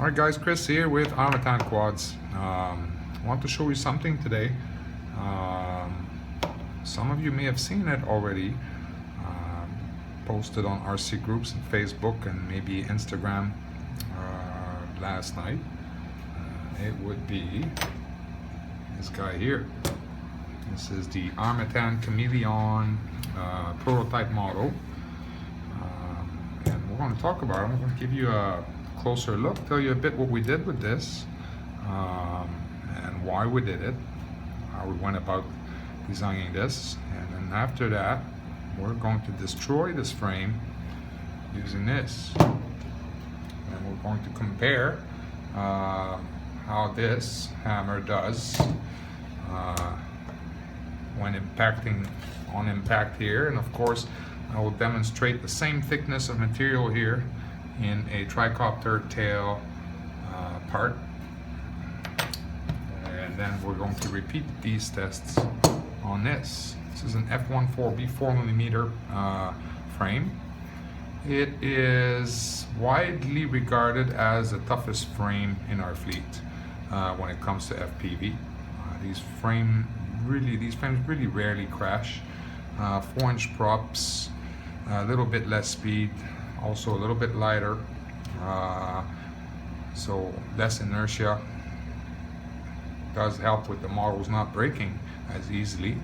Alright guys, Chris here with Armattan Quads. I want to show you something today. Some of you may have seen it already, posted on RC groups and Facebook and maybe Instagram last night. It would be this guy here. This is the Armattan Chameleon prototype model. And we're going to talk about it. I'm going to give you a closer look, tell you a bit what we did with this, and why we did it, how we went about designing this, and then after that we're going to destroy this frame using this, and we're going to compare how this hammer does when impacting on impact here, and of course I will demonstrate the same thickness of material here in a tricopter tail part, and then we're going to repeat these tests on this. This is an F14B 4mm frame. It is widely regarded as the toughest frame in our fleet when it comes to FPV. These frames really rarely crash. 4-inch props, a little bit less speed, also a little bit lighter, so less inertia. Does help with the models not breaking as easily.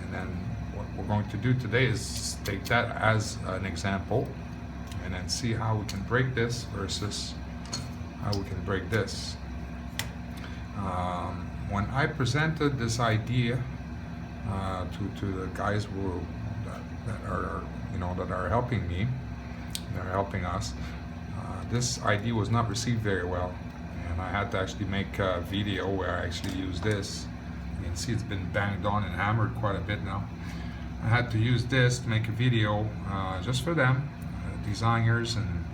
And then what we're going to do today is take that as an example and then see how we can break this versus how we can break this. When I presented this idea to the guys that are helping me, that are helping us, this idea was not received very well, and I had to actually make a video where I actually use this. You can see it's been banged on and hammered quite a bit now. I had to use this to make a video just for them, designers and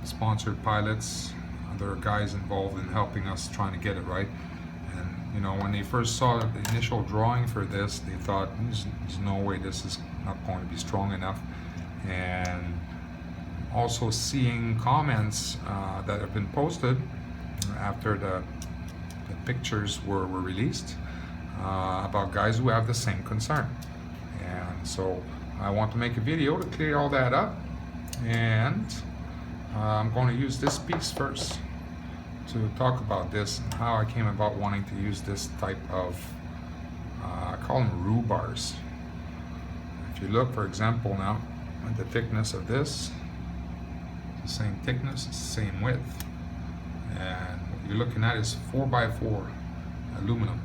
sponsored pilots, other guys involved in helping us trying to get it right. You know, when they first saw the initial drawing for this, they thought there's no way this is not going to be strong enough. And also seeing comments that have been posted after the pictures were released about guys who have the same concern. And so I want to make a video to clear all that up, and I'm going to use this piece first to talk about this and how I came about wanting to use this type of, I call them roux bars. If you look, for example, now at the thickness of this, the same thickness, same width, and what you're looking at is 4x4 aluminum.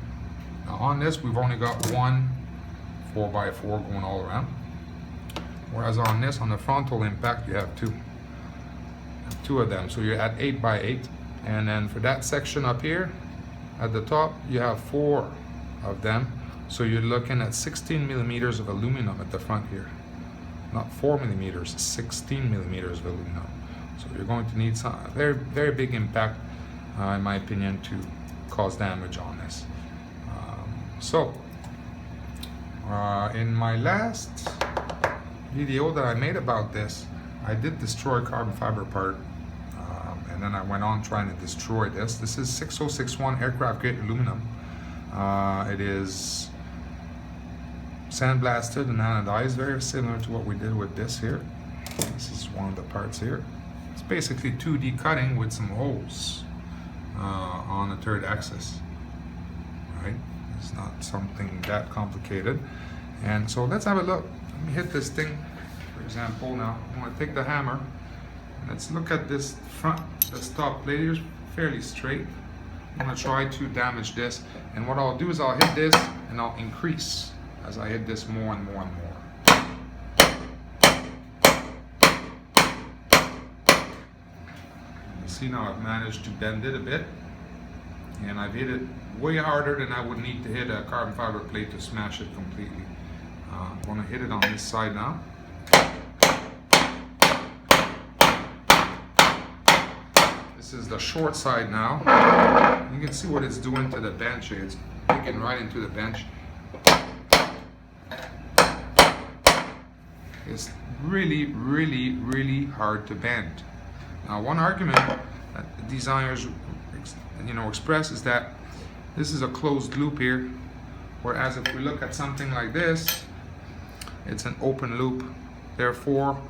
Now on this, we've only got one 4x4 going all around, whereas on this, on the frontal impact, you have two of them, so you're at 8x8. And then for that section up here at the top, you have 4 of them, so you're looking at 16 millimeters of aluminum at the front here. Not 4 millimeters, 16 millimeters of aluminum. So you're going to need some very big impact, in my opinion, to cause damage on this. In my last video that I made about this, I did destroy a carbon fiber part. And then I went on trying to destroy this. This is 6061 aircraft grade aluminum. It is sandblasted and anodized, very similar to what we did with this here. This is one of the parts here. It's basically 2D cutting with some holes on the third axis. Right? It's not something that complicated. And so let's have a look. Let me hit this thing, for example. Now I'm going to take the hammer. Let's look at this front. This top plate here is fairly straight. I'm going to try to damage this, and what I'll do is I'll hit this and I'll increase as I hit this more and more and more. You see now I've managed to bend it a bit, and I've hit it way harder than I would need to hit a carbon fiber plate to smash it completely. I'm going to hit it on this side now. This is the short side now. You can see what it's doing to the bench here. It's digging right into the bench. It's really, really, really hard to bend. Now, one argument that the designers, express is that this is a closed loop here, whereas if we look at something like this, it's an open loop. Therefore,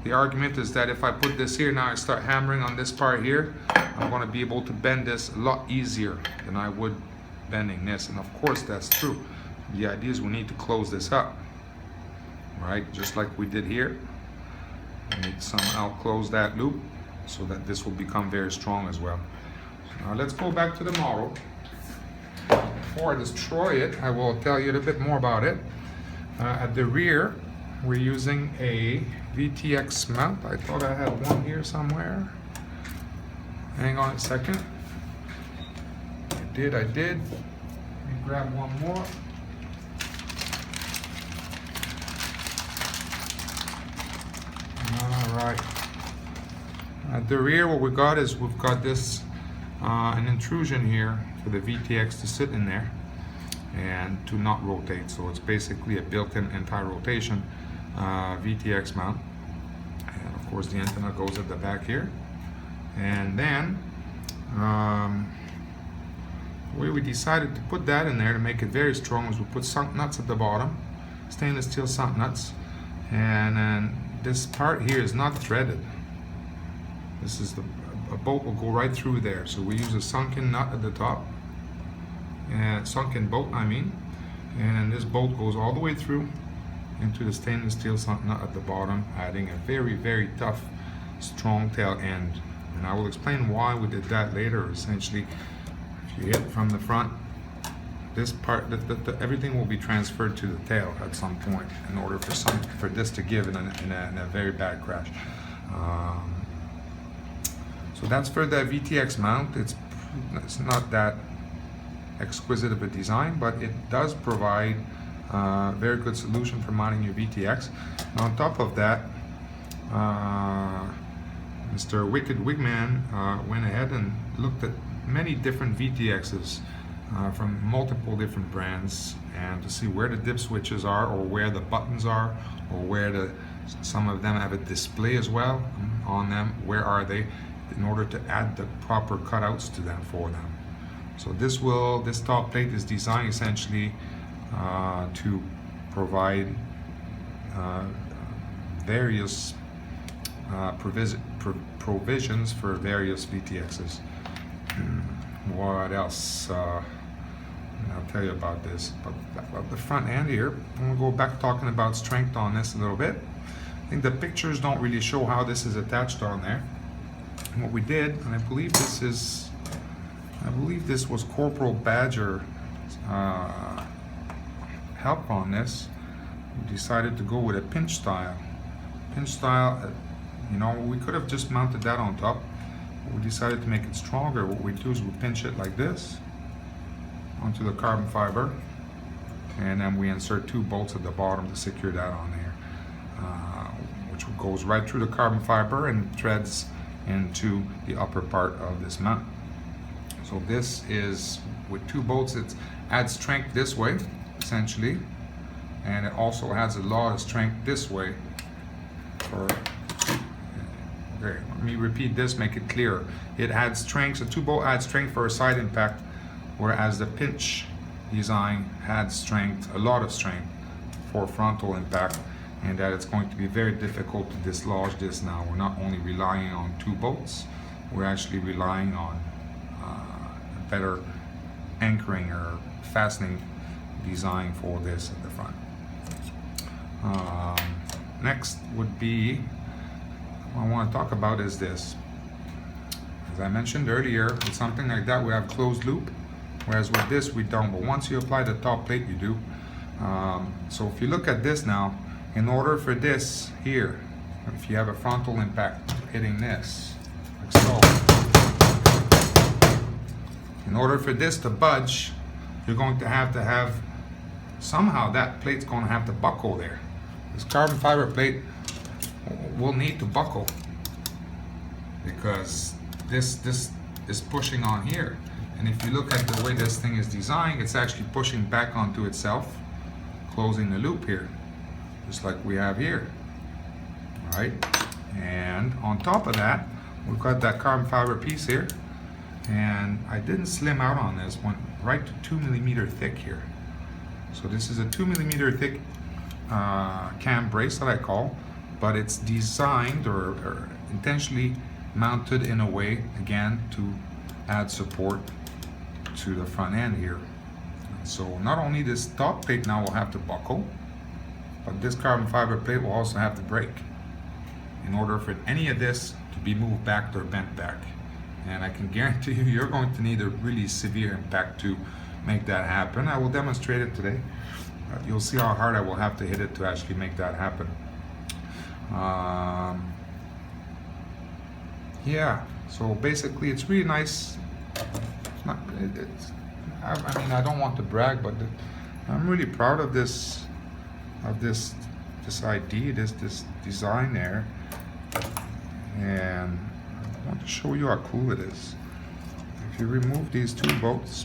the argument is that if I put this here now, I start hammering on this part here, I'm going to be able to bend this a lot easier than I would bending this. And of course, that's true. The idea is we need to close this up, right? Just like we did here. We need to somehow close that loop so that this will become very strong as well. Now let's go back to the model. Before I destroy it, I will tell you a little bit more about it. At the rear, we're using a VTX mount. I thought I had one here somewhere. Hang on a second. I did. Let me grab one more. Alright. At the rear, what we got is we've got this an intrusion here for the VTX to sit in there and to not rotate. So it's basically a built-in anti-rotation VTX mount. And of course the antenna goes at the back here. And then the way we decided to put that in there to make it very strong is we put sunk nuts at the bottom, stainless steel sunk nuts, and then this part here is not threaded. This is a bolt will go right through there. So we use a sunken nut at the top, and sunken bolt I mean, and then this bolt goes all the way through into the stainless steel sunk nut at the bottom, adding a very, very tough, strong tail end. And I will explain why we did that later. Essentially, if you hit from the front, this part, everything will be transferred to the tail at some point in order for this to give in a very bad crash. So that's for the VTX mount. It's not that exquisite of a design, but it does provide a very good solution for mounting your VTX. And on top of that, Mr. Wicked Wigman went ahead and looked at many different VTXs from multiple different brands, and to see where the dip switches are, or where the buttons are, or where some of them have a display as well on them. Where are they? In order to add the proper cutouts to them for them. So this top plate is designed essentially to provide various provisions for various VTXs. What else? I'll tell you about this. But the front end here, I'm gonna go back talking about strength on this a little bit. I think the pictures don't really show how this is attached on there. And what we did, and I believe this was Corporal Badger help on this. We decided to go with a pinch style. Pinch style, we could have just mounted that on top. But we decided to make it stronger. What we do is we pinch it like this onto the carbon fiber, and then we insert 2 bolts at the bottom to secure that on there, which goes right through the carbon fiber and threads into the upper part of this mount. So this is with 2 bolts. It adds strength this way essentially, and it also adds a lot of strength this way. Okay, let me repeat this, make it clear. It adds strength, so 2 bolt adds strength for a side impact, whereas the pinch design adds strength, a lot of strength for frontal impact, and that it's going to be very difficult to dislodge this now. We're not only relying on 2 bolts, we're actually relying on a better anchoring or fastening design for this at the front. Next would be, what I want to talk about is this. As I mentioned earlier, with something like that we have closed loop, whereas with this we don't, but once you apply the top plate you do. So if you look at this now, in order for this here, if you have a frontal impact hitting this, like so, in order for this to budge, you're going to have somehow that plate's going to have to buckle there. This carbon fiber plate will need to buckle because this is pushing on here. And if you look at the way this thing is designed, it's actually pushing back onto itself, closing the loop here, just like we have here. right? And on top of that, we've got that carbon fiber piece here, and I didn't slim out on this one, right to 2mm thick here. So this is a 2mm thick cam brace that I call, but it's designed or intentionally mounted in a way, again, to add support to the front end here. So not only this top plate now will have to buckle, but this carbon fiber plate will also have to break in order for any of this to be moved back or bent back. And I can guarantee you, you're going to need a really severe impact to make that happen. I will demonstrate it today. You'll see how hard I will have to hit it to actually make that happen. Yeah, so basically it's really nice. I mean, I don't want to brag, but I'm really proud of this idea, this design there. And I want to show you how cool it is. If you remove these two bolts,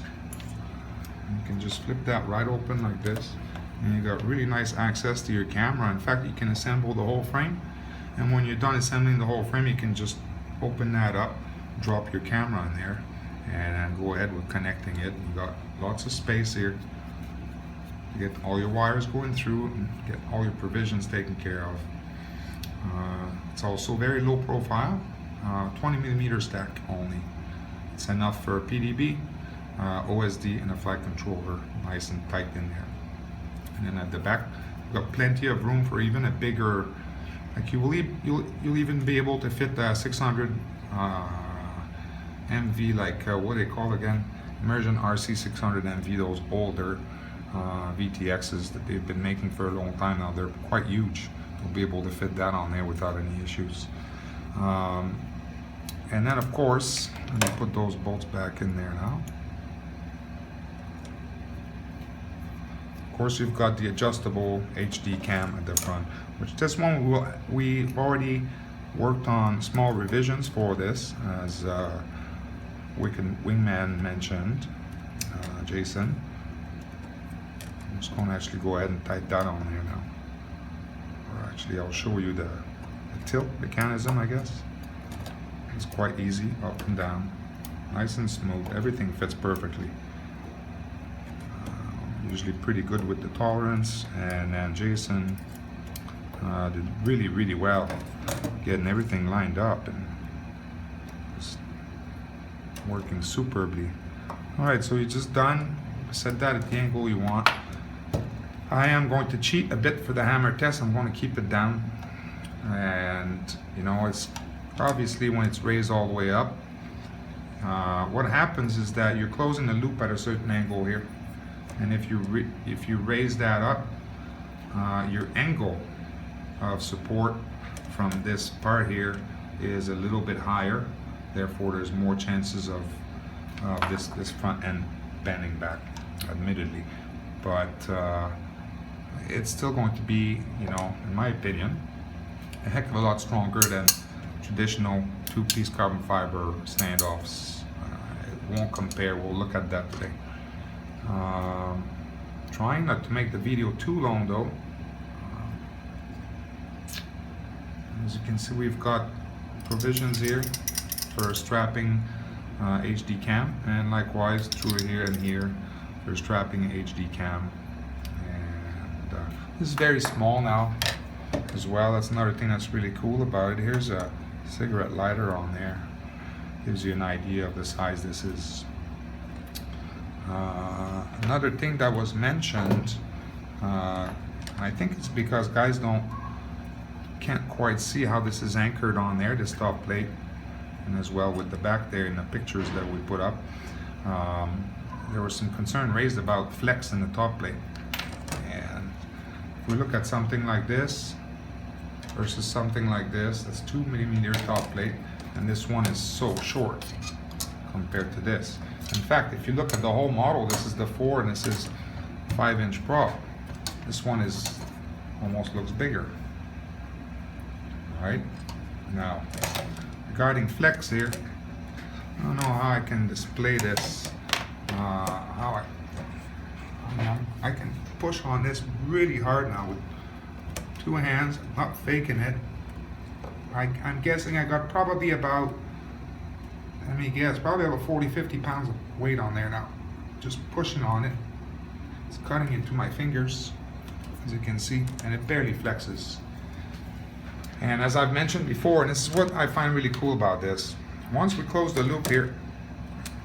you can just flip that right open like this, and you got really nice access to your camera. In fact, you can assemble the whole frame, and when you're done assembling the whole frame, you can just open that up, drop your camera in there, and then go ahead with connecting it. You got lots of space here to get all your wires going through and get all your provisions taken care of. It's also very low profile, 20mm stack only. It's enough for a PDB, OSD, and a flight controller, nice and tight in there. And then at the back, you've got plenty of room for even a bigger, like you'll even be able to fit the 600 MV, like what they call again, Immersion RC 600 MV, those older VTXs that they've been making for a long time now. They're quite huge. You'll be able to fit that on there without any issues. And then of course, let me put those bolts back in there now. Of course, you've got the adjustable HD cam at the front, which this one we already worked on small revisions for this, as Wingman mentioned, Jason. I'm just going to actually go ahead and tighten that on here now. Or actually, I'll show you the tilt mechanism, I guess. It's quite easy, up and down, nice and smooth. Everything fits perfectly. Usually pretty good with the tolerance, and then Jason did really well getting everything lined up and just working superbly. Alright, so you're just done. Set that at the angle you want. I am going to cheat a bit for the hammer test. I'm going to keep it down, and you know, it's obviously when it's raised all the way up, what happens is that you're closing the loop at a certain angle here, and if you raise that up, your angle of support from this part here is a little bit higher. Therefore, there's more chances of this front end bending back, admittedly, but it's still going to be, you know, in my opinion, a heck of a lot stronger than traditional two-piece carbon fiber standoffs. It won't compare. We'll look at that today. Trying not to make the video too long though. As you can see, we've got provisions here for strapping HD cam, and likewise through here and here for strapping HD cam. And this is very small now as well. That's another thing that's really cool about it. Here's a cigarette lighter on there. Gives you an idea of the size this is. Another thing that was mentioned, I think it's because guys can't quite see how this is anchored on there, this top plate, and as well with the back there in the pictures that we put up. There was some concern raised about flex in the top plate, and if we look at something like this versus something like this, that's 2mm top plate, and this one is so short compared to this. In fact, if you look at the whole model, this is the 4 and this is 5-inch prop. This one is almost looks bigger. All right, now regarding flex here, I don't know how I can display this. I can push on this really hard now with 2 hands. I'm not faking it. I'm guessing I got probably about, let me guess, probably about 40-50 pounds of weight on there now. Just pushing on it. It's cutting into my fingers, as you can see, and it barely flexes. And as I've mentioned before, and this is what I find really cool about this, once we close the loop here,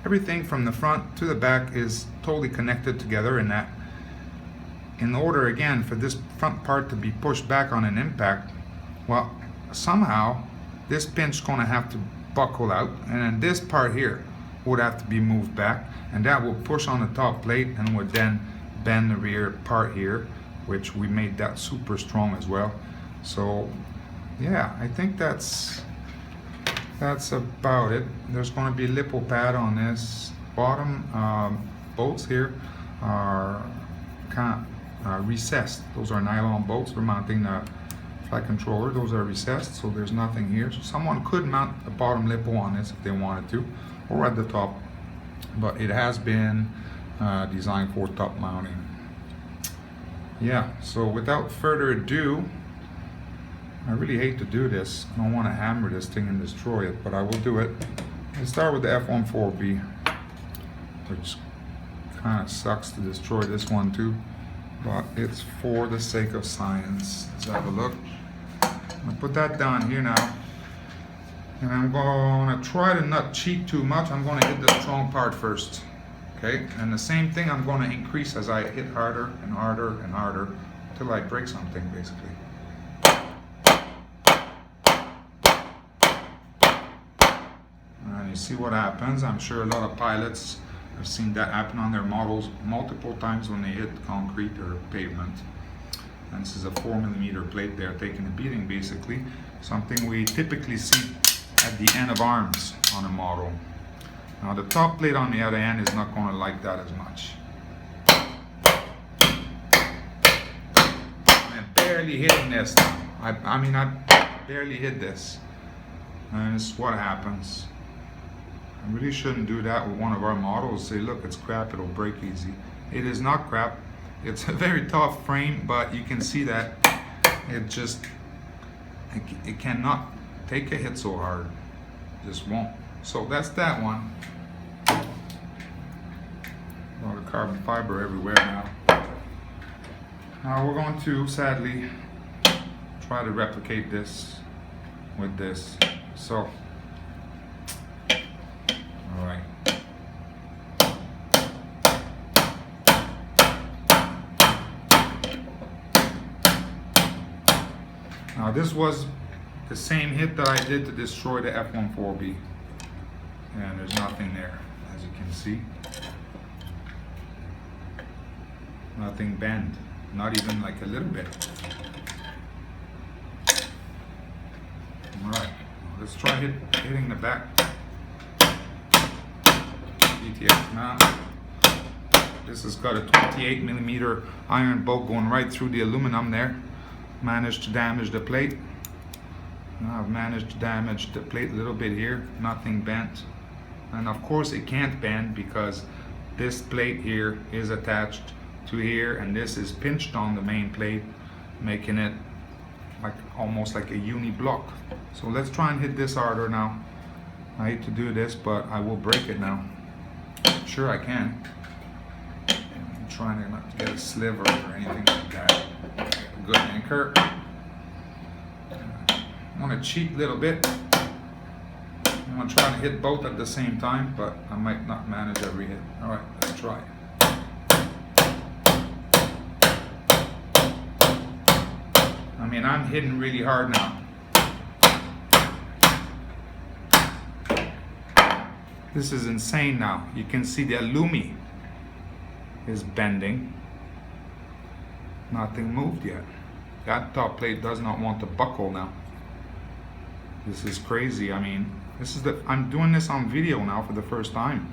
everything from the front to the back is totally connected together in that. In order, again, for this front part to be pushed back on an impact, well, somehow this pinch is going to have to buckle out, and then this part here would have to be moved back, and that will push on the top plate and would then bend the rear part here, which we made that super strong as well. So yeah, I think that's about it. There's going to be lipo pad on this bottom. Bolts here are kind of recessed. Those are nylon bolts for mounting the flight controller. Those are recessed, so there's nothing here. So someone could mount a bottom lipo on this if they wanted to, or at the top, but it has been designed for top mounting. Yeah, so without further ado, I really hate to do this. I don't want to hammer this thing and destroy it, but I will do it. Let's start with the F-14B, which kind of sucks to destroy this one too, but it's for the sake of science. Let's have a look. I'm gonna put that down here now, and I'm gonna try to not cheat too much. I'm gonna hit the strong part first, okay? And the same thing I'm gonna increase as I hit harder and harder and harder until I break something, basically. And you see what happens. I'm sure a lot of pilots have seen that happen on their models multiple times when they hit concrete or pavement. And this is a 4mm plate there taking a beating, basically. Something we typically see at the end of arms on a model. Now the top plate on the other end is not going to like that as much. I'm barely hitting this now. I mean, I barely hit this. And this is what happens. I really shouldn't do that with one of our models. Say, look, it's crap, it'll break easy. It is not crap. It's a very tough frame, but you can see that it cannot take a hit so hard. Just won't. So that's that one. A lot of carbon fiber everywhere now. Now we're going to, sadly, try to replicate this with this. So, all right. Now this was the same hit that I did to destroy the F-14B, and there's nothing there, as you can see. Nothing bent, not even like a little bit. Alright, let's try hitting the back. DTX mount. This has got a 28mm iron bolt going right through the aluminum there. Managed to damage the plate. Now I've managed to damage the plate a little bit here, nothing bent. And of course it can't bend because this plate here is attached to here, and this is pinched on the main plate, making it like almost like a uni block. So let's try and hit this harder now. I hate to do this, but I will break it now. Sure I can. I'm trying to not get a sliver or anything like that. Good anchor. I'm going to cheat a little bit. I'm going to try to hit both at the same time, but I might not manage every hit. Alright, let's try. I mean, I'm hitting really hard now. This is insane now. You can see the alumi is bending. Nothing moved yet. That top plate does not want to buckle now. This is crazy. I mean, I'm doing this on video now for the first time.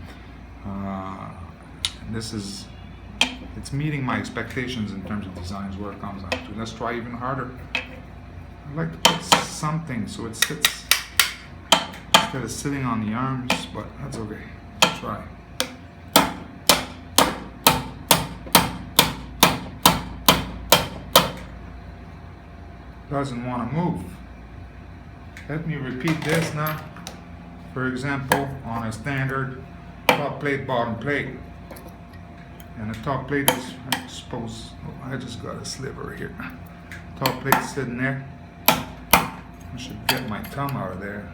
It's meeting my expectations in terms of designs where it comes down to. Let's try even harder. I'd like to put something so it sits instead of sitting on the arms, but that's okay. Let's try. Doesn't want to move. Let me repeat this now. For example, on a standard top plate, bottom plate. And the top plate is, I suppose, oh, I just got a sliver here. Top plate sitting there. I should get my thumb out of there.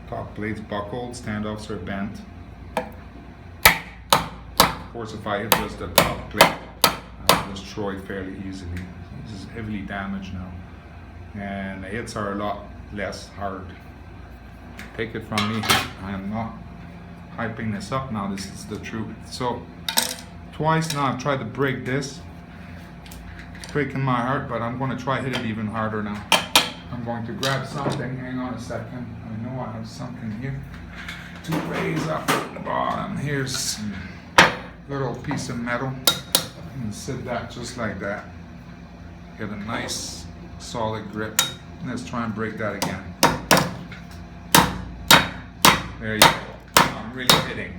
Top plate's buckled, standoffs are bent. Of course, if I hit just the top plate, I'll destroy fairly easily. This is heavily damaged now. And the hits are a lot less hard. Take it from me, I am not hyping this up now, this is the truth. So, twice now I've tried to break this. It's breaking my heart, but I'm going to try hit it even harder now. I'm going to grab something, hang on a second. I know I have something here to raise up at the bottom. Here's a little piece of metal. And sit that just like that. Get a nice solid grip. Let's try and break that again. There you go. I'm really hitting.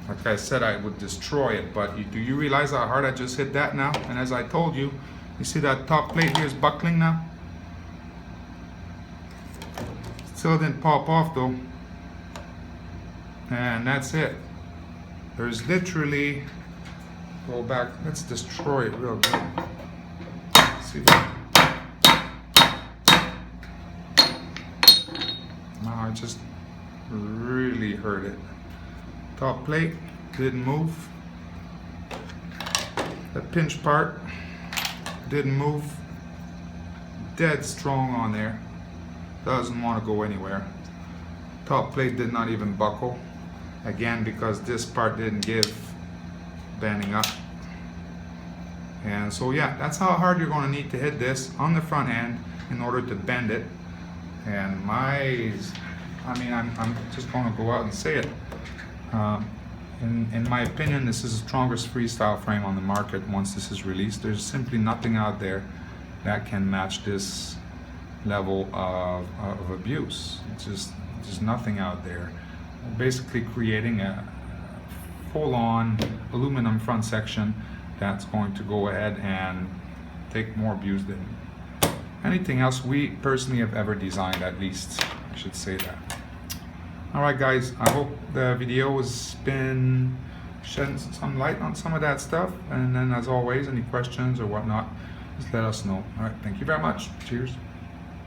Like I said, I would destroy it, but do you realize how hard I just hit that now? And as I told you, you see that top plate here is buckling now? Still didn't pop off though. And that's it. There's literally, go back, let's destroy it real good. See that? Now I just really hurt it. Top plate didn't move. The pinch part didn't move. Dead strong on there. Doesn't want to go anywhere. Top plate did not even buckle. Again, because this part didn't give, bending up. And so yeah, that's how hard you're going to need to hit this on the front end in order to bend it. And I'm just going to go out and say it. In my opinion, this is the strongest freestyle frame on the market once this is released. There's simply nothing out there that can match this level of abuse. It's just nothing out there. Basically creating a full-on aluminum front section that's going to go ahead and take more abuse than anything else we personally have ever designed, at least I should say that. Alright guys, I hope the video has been shedding some light on some of that stuff, and then as always, any questions or whatnot, just let us know. Alright, thank you very much. Cheers.